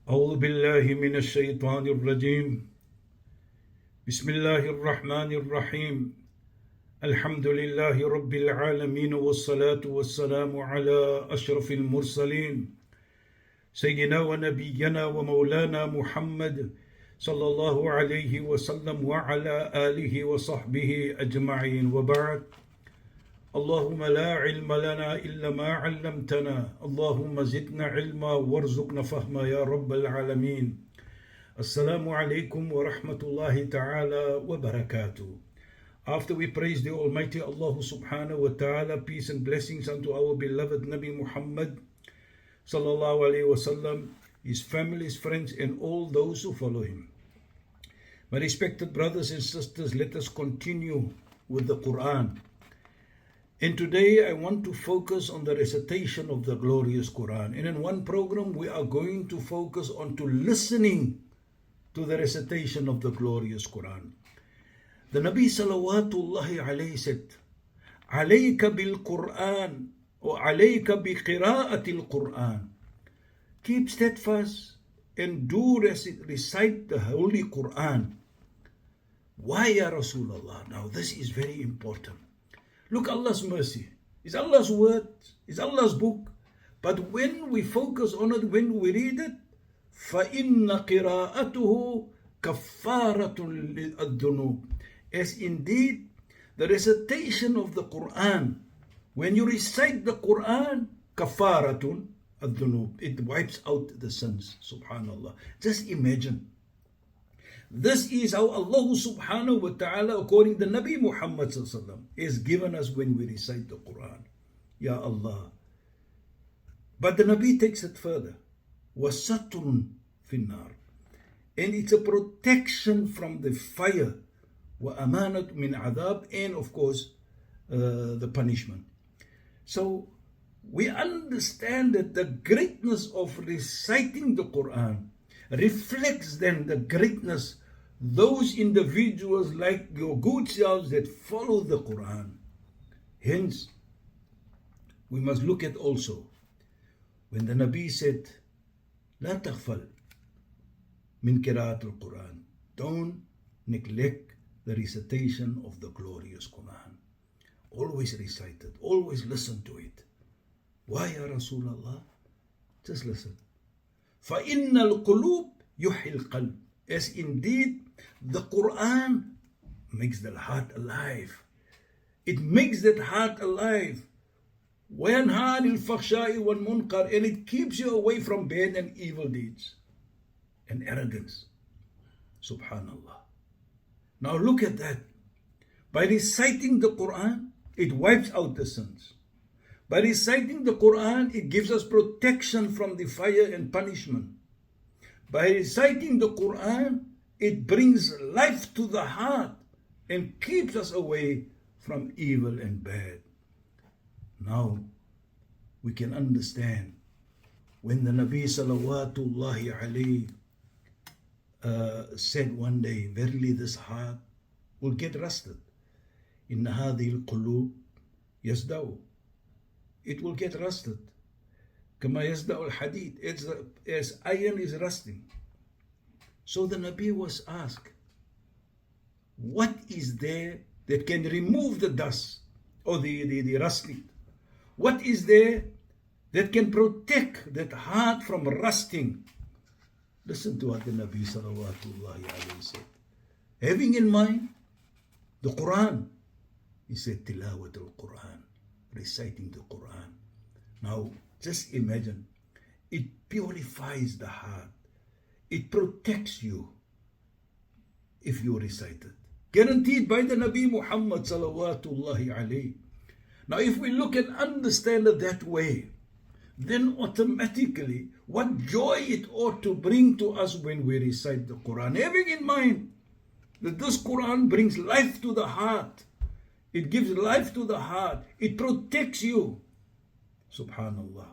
أعوذ بالله من الشيطان الرجيم. بسم الله الرحمن الرحيم. الحمد لله رب العالمين والصلاة والسلام على أشرف المرسلين سيدنا ونبينا ومولانا محمد صلى الله عليه وسلم وعلى آله وصحبه أجمعين، وبعد. اللهم لا علم لنا إلا ما علمتنا، اللهم زدنا علما وارزقنا فهما يا رب العالمين. Assalamu alaikum wa rahmatullahi ta'ala wa barakatuh. After we praise the Almighty Allah subhanahu wa ta'ala, peace and blessings unto our beloved Nabi Muhammad sallallahu alayhi wa sallam, his family, his friends, and all those who follow him. My respected brothers and sisters, let us continue with the Quran. And today I want to focus on the recitation of the glorious Quran. And in one program we are going to focus on to listening to the recitation of the glorious Quran. The Nabi salawatullahi alayhi said, "Alayka bil Quran or alayka bi qira'ati al Quran." Keep steadfast and do recite the Holy Quran. Why, Ya Rasulullah? Now this is very important. Look, Allah's mercy. It's Allah's word. It's Allah's book. But when we focus on it, when we read it, فَإِنَّ قِرَاءَتُهُ كَفَّارَةٌ لِلذُّنُوبِ. As indeed, the recitation of the Quran, when you recite the Quran, كَفَّارَةٌ الذُّنُوبِ, it wipes out the sins. Subhanallah. Just imagine. This is how Allah subhanahu wa ta'ala, according to Nabi Muhammad sallallahu alaihi wasallam, is given us when we recite the Quran. Ya Allah. But the Nabi takes it further. وَسَتْرٌ فِي النَّارِ. And it's a protection from the fire. وَأَمَانَةٌ مِنْ عَذَابٍ. And of course, the punishment. So, we understand that the greatness of reciting the Quran reflects then the greatness those individuals like your good selves that follow the Quran. Hence, we must look at also when the Nabi said, لا تغفل من قراءة القرآن. Don't neglect the recitation of the glorious Quran. Always recite it. Always listen to it. Why, Ya Rasulullah? Just listen. فَإِنَّ الْقُلُوبِ يُحْيِي الْقَلْبِ. As indeed the Quran makes the heart alive. It makes that heart alive. وَيَنْهَى عَنِ الْفَحْشَاءِ وَالْمُنْكَرِ. And it keeps you away from bad and evil deeds and arrogance. Subhanallah. Now look at that. By reciting the Quran, it wipes out the sins. By reciting the Quran, it gives us protection from the fire and punishment. By reciting the Quran, it brings life to the heart and keeps us away from evil and bad. Now, we can understand when the Nabi salawatullahi alayhi said one day, verily this heart will get rusted. Inna hadhihi al-qulub yasdaw. It will get rusted. Kama yasda'u al-hadid. As iron is rusting. So the Nabi was asked, what is there that can remove the dust or the rusting? What is there that can protect that heart from rusting? Listen to what the Nabi salawatullahi alayhi said. Having in mind the Quran, he said, tilawat al-Quran. Reciting the Quran. Now, just imagine, it purifies the heart. It protects you if you recite it. Guaranteed by the Nabi Muhammad salawatullahi alayhi. Now, if we look and understand it that way, then automatically, what joy it ought to bring to us when we recite the Quran. Having in mind that this Quran brings life to the heart. It gives life to the heart. It protects you. Subhanallah.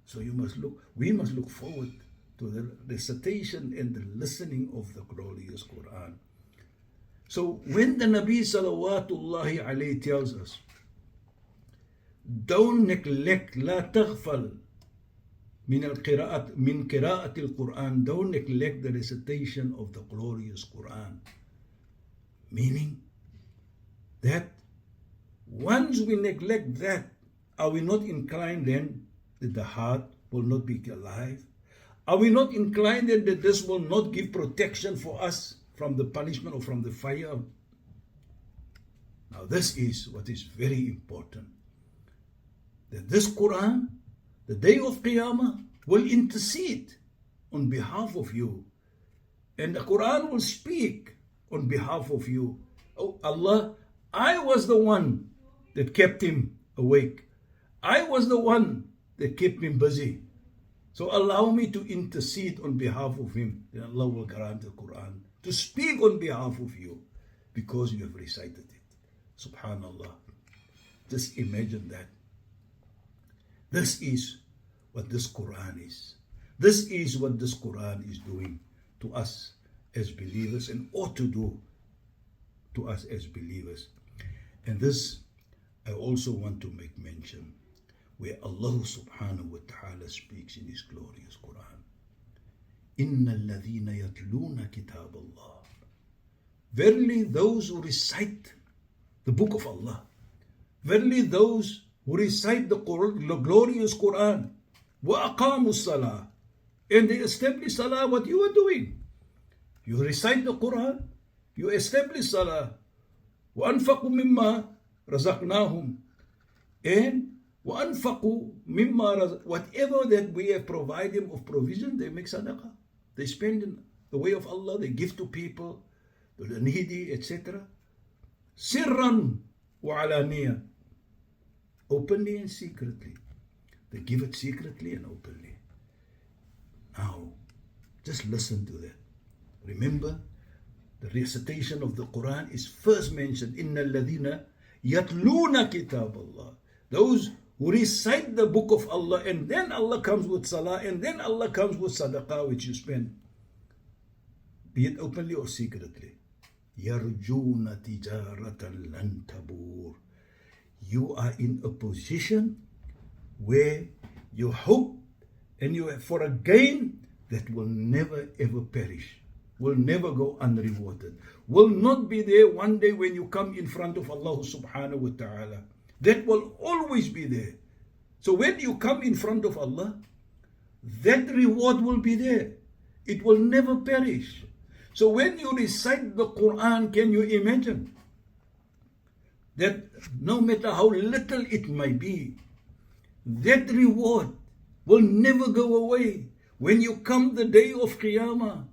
So we must look forward to the recitation and the listening of the glorious Quran. So when the Nabi salawatullahi alayhi tells us, don't neglect, la taghfal من قراءة القرآن. Don't neglect the recitation of the glorious Quran. Meaning that once we neglect that, are we not inclined then that the heart will not be alive? Are we not inclined then that this will not give protection for us from the punishment or from the fire? Now this is what is very important. That this Quran, the day of Qiyamah, will intercede on behalf of you. And the Quran will speak on behalf of you. Oh Allah, I was the one that kept him awake. I was the one that kept him busy. So allow me to intercede on behalf of him. Then Allah will grant the Quran to speak on behalf of you because you have recited it. Subhanallah. Just imagine that. This is what this Quran is. This is what this Quran is doing to us as believers and ought to do to us as believers. And this I also want to make mention where Allah subhanahu wa ta'ala speaks in His glorious Quran. Inna alladhina yatluna kitab Allah. Verily those who recite the book of Allah. Verily those who recite the glorious Quran. Wa aqamu salah. And they establish salah, what you are doing. You recite the Quran. You establish salah. Wa anfaqu mimma razaqnahum. And وَأَنْفَقُوا مِمَّا whatever that we have provided them of provision, they make sadaqah. They spend in the way of Allah, they give to people, to the needy, etc. Sirran wa alaniya. Openly and secretly. They give it secretly and openly. Now, just listen to that. Remember, the recitation of the Quran is first mentioned, إِنَّ الَّذِينَ يَتْلُونَ كِتَابَ اللَّهِ. Those who recite the book of Allah, and then Allah comes with salah, and then Allah comes with sadaqah which you spend, be it openly or secretly. يَرْجُونَ تِجَارَةً لَن تَبُورَ. You are in a position where you hope and you have for a gain that will never ever perish, will never go unrewarded, will not be there one day when you come in front of Allah subhanahu wa ta'ala. That will always be there. So when you come in front of Allah, that reward will be there. It will never perish. So when you recite the Quran, can you imagine that no matter how little it may be, that reward will never go away. When you come the day of Qiyamah,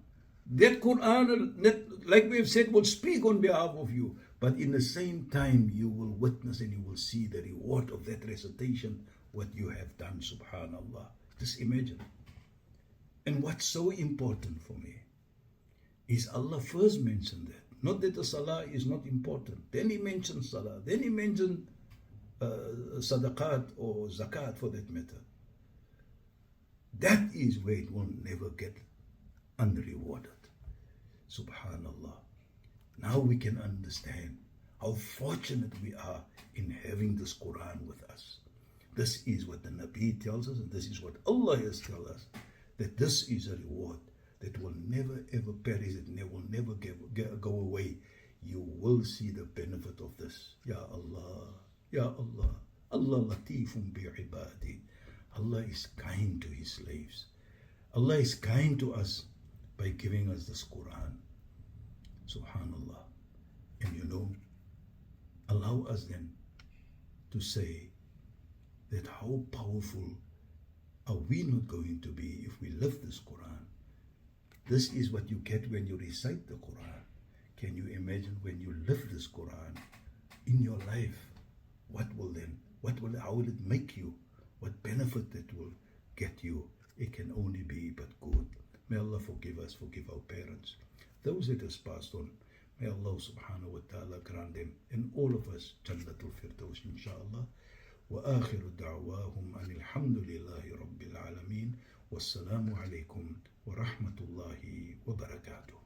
that Quran, that, like we have said, will speak on behalf of you. But in the same time, you will witness and you will see the reward of that recitation, what you have done, subhanallah. Just imagine. And what's so important for me is Allah first mentioned that. Not that the salah is not important. Then He mentioned salah. Then He mentioned sadaqat or zakat for that matter. That is where it will never get unrewarded. Subhanallah. Now we can understand how fortunate we are in having this Quran with us. This is what the Nabi tells us, and this is what Allah has told us, that this is a reward that will never ever perish, it will never go away. You will see the benefit of this. Ya Allah, Ya Allah, Allah latifun bi'ibadi. Allah is kind to His slaves. Allah is kind to us by giving us this Quran. Subhanallah. And you know, allow us then to say that how powerful are we not going to be if we live this Quran? This is what you get when you recite the Quran. Can you imagine when you live this Quran in your life? How will it make you? What benefit it will get you? It can only be but good. May Allah forgive us, forgive our parents, those that has passed on. May Allah subhanahu wa ta'ala grant them and all of us Jannatul Firdaus inshallah. Wa akhiru da'wahum anil hamdulillahi rabbil alameen. Wassalamu alaikum wa rahmatullahi wa barakatuh.